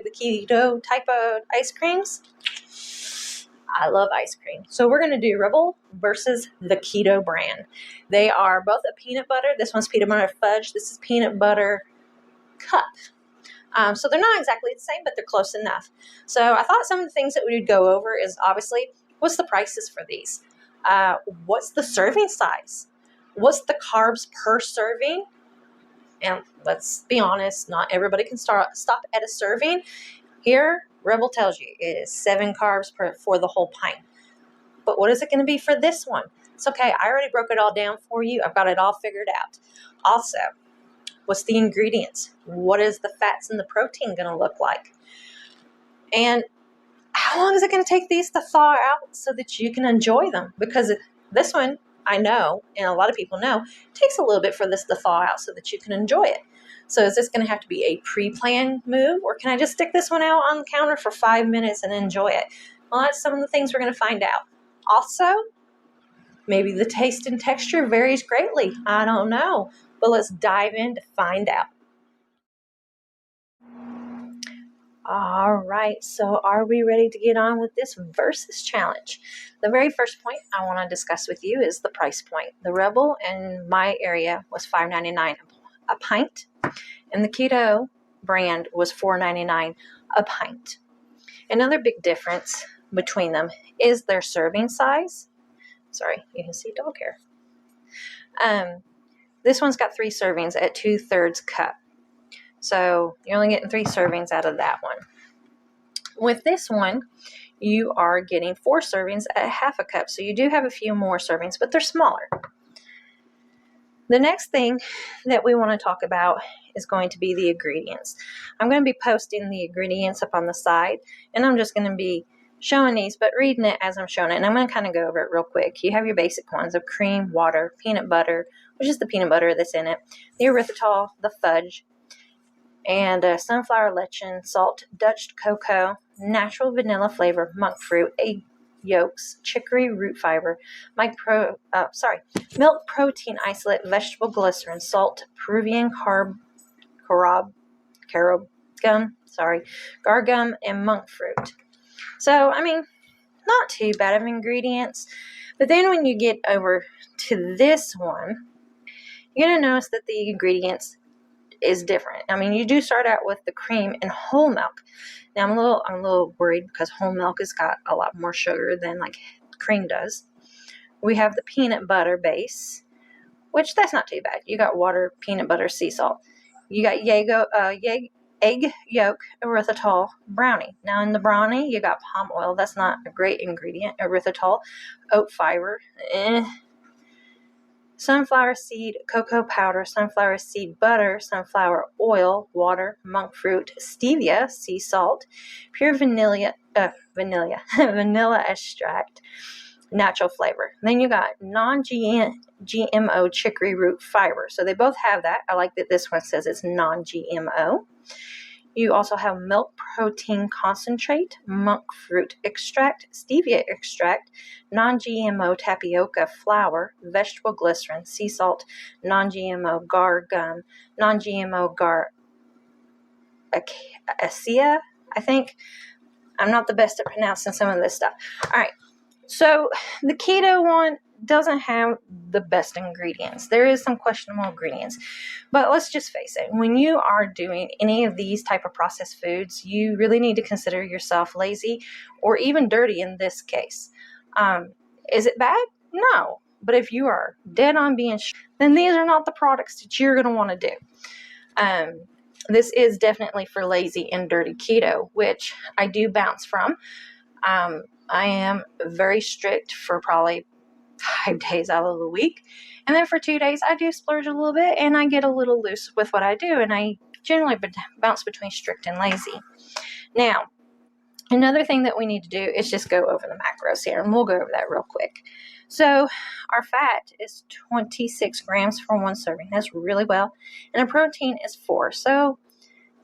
The keto type of ice creams. I love ice cream. So we're going to do Rebel versus the keto brand. They are both a peanut butter. This one's peanut butter fudge. This is peanut butter cup. So they're not exactly the same, but they're close enough. So I thought some of the things that we would go over is obviously what's the prices for these? What's the serving size? What's the carbs per serving? And let's be honest, not everybody can stop at a serving. Here, Rebel tells you it is 7 carbs for the whole pint. But what is it going to be for this one? It's okay. I already broke it all down for you. I've got it all figured out. Also, what's the ingredients? What is the fats and the protein going to look like? And how long is it going to take these to thaw out so that you can enjoy them? Because this one, I know, and a lot of people know, takes a little bit for this to thaw out so that you can enjoy it. So is this going to have to be a pre-planned move, or can I just stick this one out on the counter for 5 minutes and enjoy it? Well, that's some of the things we're going to find out. Also, maybe the taste and texture varies greatly. I don't know, but let's dive in to find out. All right, so are we ready to get on with this versus challenge? The very first point I want to discuss with you is the price point. The Rebel in my area was $5.99 a pint, and the Keto brand was $4.99 a pint. Another big difference between them is their serving size. Sorry, you can see dog hair. This one's got 3 servings at 2/3 cup. So you're only getting 3 servings out of that one. With this one, you are getting 4 servings at 1/2 cup. So you do have a few more servings, but they're smaller. The next thing that we want to talk about is going to be the ingredients. I'm going to be posting the ingredients up on the side, and I'm just going to be showing these, but reading it as I'm showing it. And I'm going to kind of go over it real quick. You have your basic ones of cream, water, peanut butter, which is the peanut butter that's in it, the erythritol, the fudge, and sunflower lecithin, salt, Dutch cocoa, natural vanilla flavor, monk fruit, egg yolks, chicory root fiber, milk protein isolate, vegetable glycerin, salt, Peruvian carob gum, gar gum, and monk fruit. So, I mean, not too bad of ingredients. But then when you get over to this one, you're going to notice that the ingredients is different. I mean, you do start out with the cream and whole milk. Now, I'm a little worried because whole milk has got a lot more sugar than like cream does. We have the peanut butter base, which that's not too bad. You got water, peanut butter, sea salt. You got egg yolk, erythritol, brownie. Now, in the brownie, you got palm oil. That's not a great ingredient. Erythritol, oat fiber, sunflower seed, cocoa powder, sunflower seed butter, sunflower oil, water, monk fruit, stevia, sea salt, pure vanilla extract, natural flavor. Then you got non-GMO chicory root fiber. So they both have that. I like that this one says it's non-GMO. You also have milk protein concentrate, monk fruit extract, stevia extract, non-GMO tapioca flour, vegetable glycerin, sea salt, non-GMO gar gum, non-GMO gar acea, I think. I'm not the best at pronouncing some of this stuff. All right. So the keto one doesn't have the best ingredients. There is some questionable ingredients. But let's just face it. When you are doing any of these type of processed foods, you really need to consider yourself lazy or even dirty in this case. Is it bad? No. But if you are dead on being then these are not the products that you're going to want to do. This is definitely for lazy and dirty keto, which I do bounce from. I am very strict for probably 5 days out of the week. And then for 2 days, I do splurge a little bit and I get a little loose with what I do. And I generally bounce between strict and lazy. Now, another thing that we need to do is just go over the macros here. And we'll go over that real quick. So our fat is 26 grams for 1 serving. That's really well. And our protein is 4. So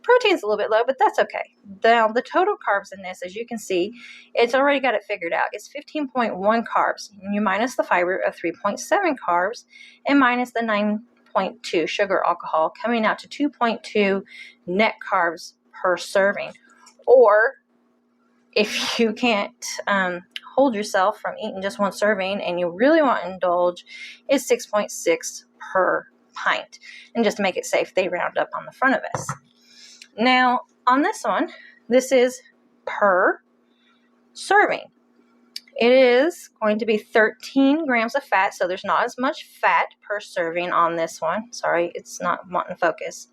protein's a little bit low, but that's okay. Now, the total carbs in this, as you can see, it's already got it figured out. It's 15.1 carbs. And you minus the fiber of 3.7 carbs and minus the 9.2 sugar alcohol, coming out to 2.2 net carbs per serving. Or if you can't hold yourself from eating just one serving and you really want to indulge, it's 6.6 per pint. And just to make it safe, they round up on the front of us. Now, on this one, this is per serving. It is going to be 13 grams of fat, so there's not as much fat per serving on this one. Sorry, it's not wanting to focus.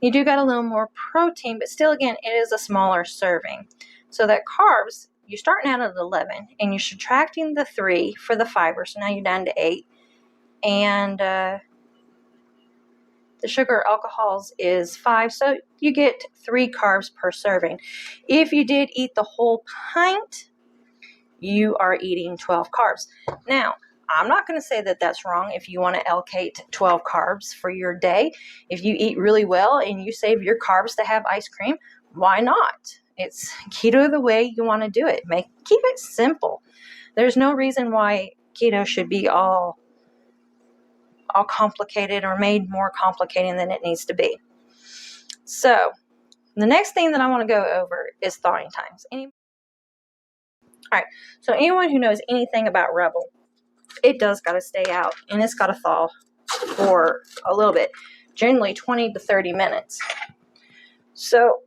You do got a little more protein, but still, again, it is a smaller serving. So that carbs, you're starting out at 11, and you're subtracting the 3 for the fiber, so now you're down to 8. And the sugar alcohols is 5, so you get 3 carbs per serving. If you did eat the whole pint, you are eating 12 carbs. Now, I'm not going to say that that's wrong if you want to allocate 12 carbs for your day. If you eat really well and you save your carbs to have ice cream, why not? It's keto the way you want to do it. Keep it simple. There's no reason why keto should be all complicated or made more complicated than it needs to be. So, the next thing that I want to go over is thawing times. All right, so anyone who knows anything about Rebel, it does got to stay out, and it's got to thaw for a little bit, generally 20 to 30 minutes. So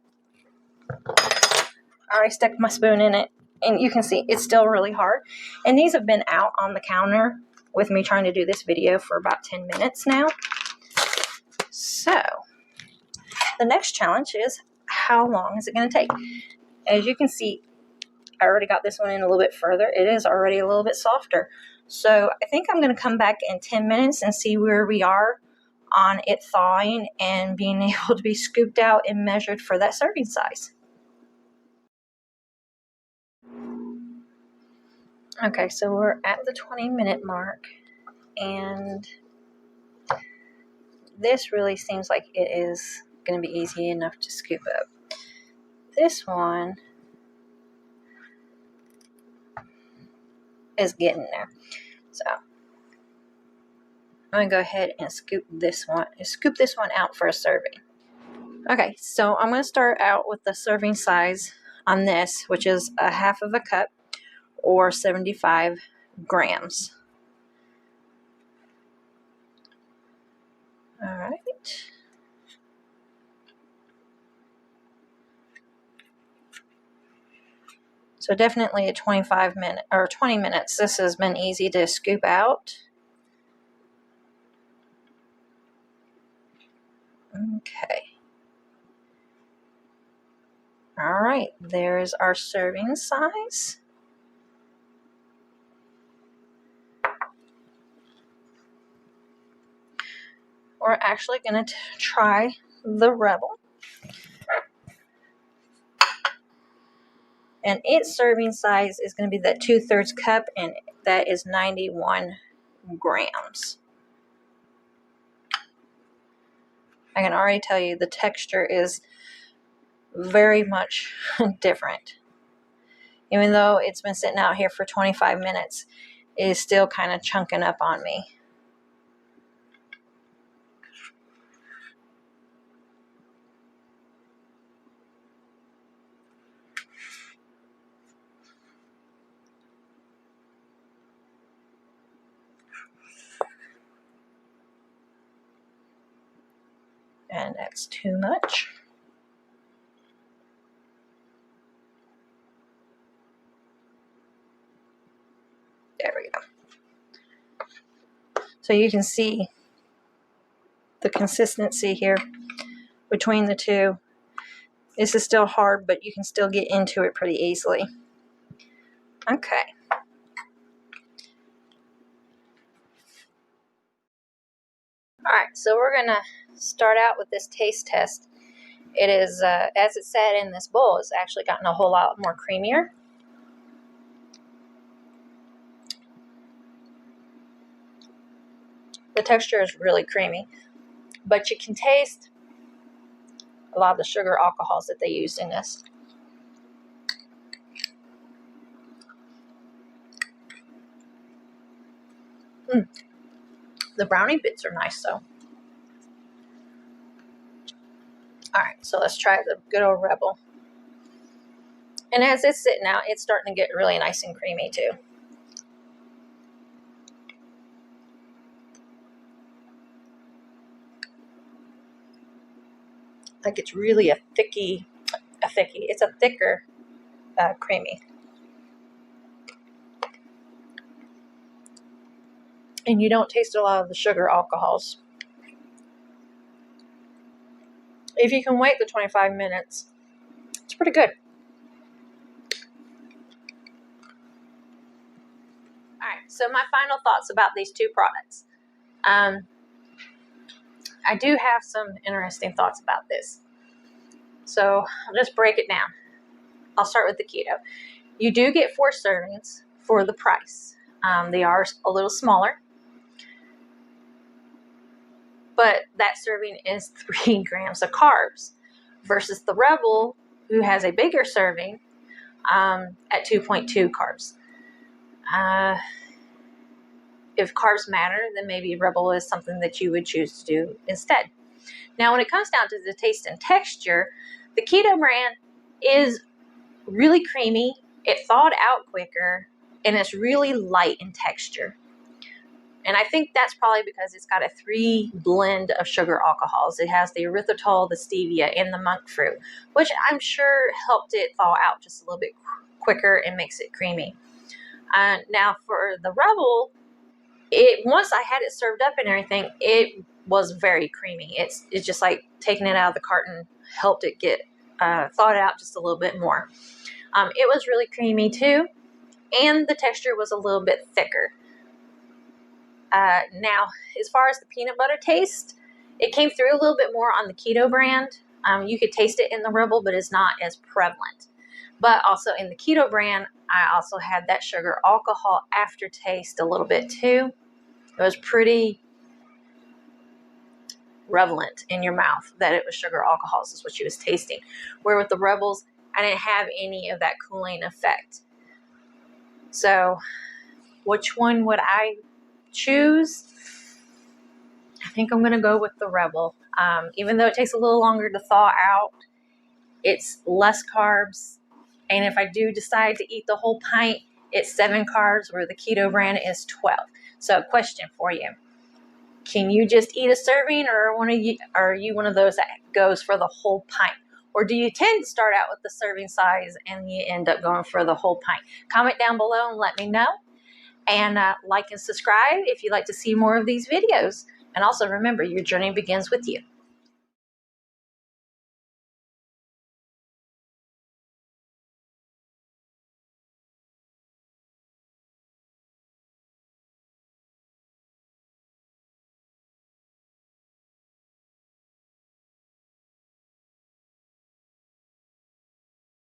I already stuck my spoon in it, and you can see it's still really hard. And these have been out on the counter with me trying to do this video for about 10 minutes now. So the next challenge is, how long is it going to take? As you can see, I already got this one in a little bit further. It is already a little bit softer. So I think I'm going to come back in 10 minutes and see where we are on it thawing and being able to be scooped out and measured for that serving size. Okay, so we're at the 20-minute mark, and this really seems like it is going to be easy enough to scoop up. This one is getting there. So I'm going to go ahead and scoop this one out for a serving. Okay, so I'm going to start out with the serving size on this, which is a half of a cup or 75 grams. All right. So definitely a 20 minutes. This has been easy to scoop out. Okay. All right, there's our serving size. We're actually going to try the Rebel. And its serving size is going to be that 2/3 cup, and that is 91 grams. I can already tell you the texture is very much different. Even though it's been sitting out here for 25 minutes, it is still kind of chunking up on me. And that's too much. There we go. So you can see the consistency here between the two. This is still hard, but you can still get into it pretty easily. Okay. Alright, so we're going to start out with this taste test. It is, as it said in this bowl, it's actually gotten a whole lot more creamier. The texture is really creamy, but you can taste a lot of the sugar alcohols that they used in this. The brownie bits are nice though. Alright, so let's try the good old Rebel. And as it's sitting out, it's starting to get really nice and creamy too. Like it's really a thickie. It's a thicker creamy. And you don't taste a lot of the sugar alcohols. If you can wait the 25 minutes, it's pretty good. All right, so my final thoughts about these two products. I do have some interesting thoughts about this. So I'll just break it down. I'll start with the keto. You do get 4 servings for the price. They are a little smaller, but that serving is 3 grams of carbs versus the Rebel, who has a bigger serving at 2.2 carbs. If carbs matter, then maybe Rebel is something that you would choose to do instead. Now, when it comes down to the taste and texture, the keto brand is really creamy. It thawed out quicker, and it's really light in texture. And I think that's probably because it's got a 3 blend of sugar alcohols. It has the erythritol, the stevia, and the monk fruit, which I'm sure helped it thaw out just a little bit quicker and makes it creamy. Now, for the Rebel, once I had it served up and everything, it was very creamy. It's just like taking it out of the carton helped it get thawed out just a little bit more. It was really creamy too, and the texture was a little bit thicker. Now, as far as the peanut butter taste, it came through a little bit more on the keto brand. You could taste it in the Rebel, but it's not as prevalent. But also in the keto brand, I also had that sugar alcohol aftertaste a little bit too. It was pretty relevant in your mouth that it was sugar alcohols is what she was tasting. Where with the Rebels, I didn't have any of that cooling effect. So which one would I choose? I think I'm going to go with the Rebel. Even though it takes a little longer to thaw out, it's less carbs. And if I do decide to eat the whole pint, it's 7 carbs, where the keto brand is 12. So question for you. Can you just eat a serving, or are you one of those that goes for the whole pint? Or do you tend to start out with the serving size and you end up going for the whole pint? Comment down below and let me know. And like and subscribe if you'd like to see more of these videos. And also remember, your journey begins with you.